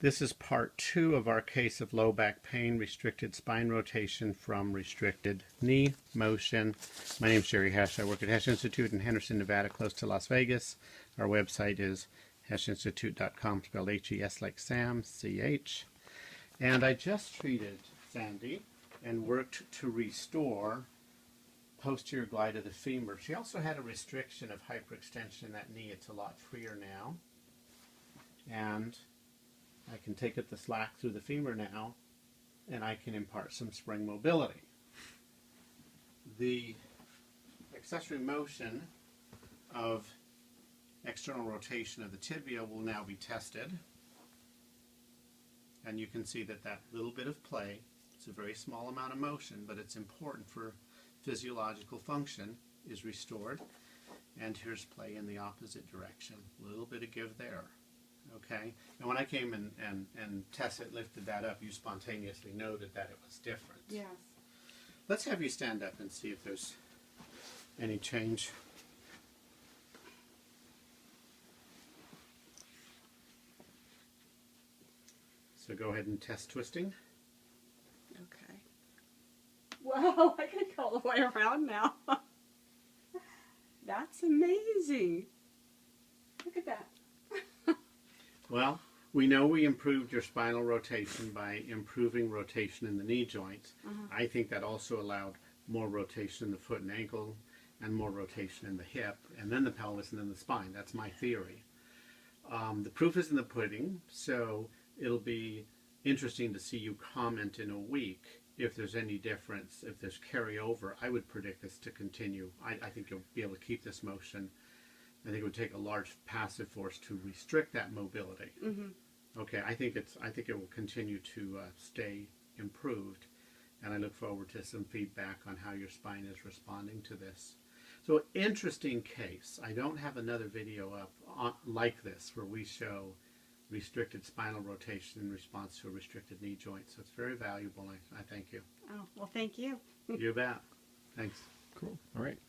This is part 2 of our case of low back pain, restricted spine rotation from restricted knee motion. My name is Jerry Hesch. I work at Hesch Institute in Henderson, Nevada, close to Las Vegas. Our website is heschinstitute.com, spelled H-E-S like Sam, C-H. And I just treated Sandy and worked to restore posterior glide of the femur. She also had a restriction of hyperextension in that knee. It's a lot freer now. And I can take up the slack through the femur now, and I can impart some spring mobility. The accessory motion of external rotation of the tibia will now be tested. And you can see that that little bit of play, it's a very small amount of motion, but it's important for physiological function, is restored. And here's play in the opposite direction. A little bit of give there. Okay, and when I came and tested, lifted that up, you spontaneously noted that it was different. Yes. Let's have you stand up and see if there's any change. So go ahead and test twisting. Okay. Wow, I can go all the way around now. That's amazing. Look at that. Well, we know we improved your spinal rotation by improving rotation in the knee joints. I think that also allowed more rotation in the foot and ankle, and more rotation in the hip, and then the pelvis, and then the spine. That's my theory. The proof is in the pudding, so it'll be interesting to see you comment in a week if there's any difference, if there's carryover. I would predict this to continue. I think you'll be able to keep this motion. I think it would take a large passive force to restrict that mobility. Okay, I think it will continue to stay improved, and I look forward to some feedback on how your spine is responding to this. So, interesting case. I don't have another video up like this where we show restricted spinal rotation in response to a restricted knee joint. So it's very valuable. I thank you. Oh, well, thank you. You bet. Thanks. Cool. All right.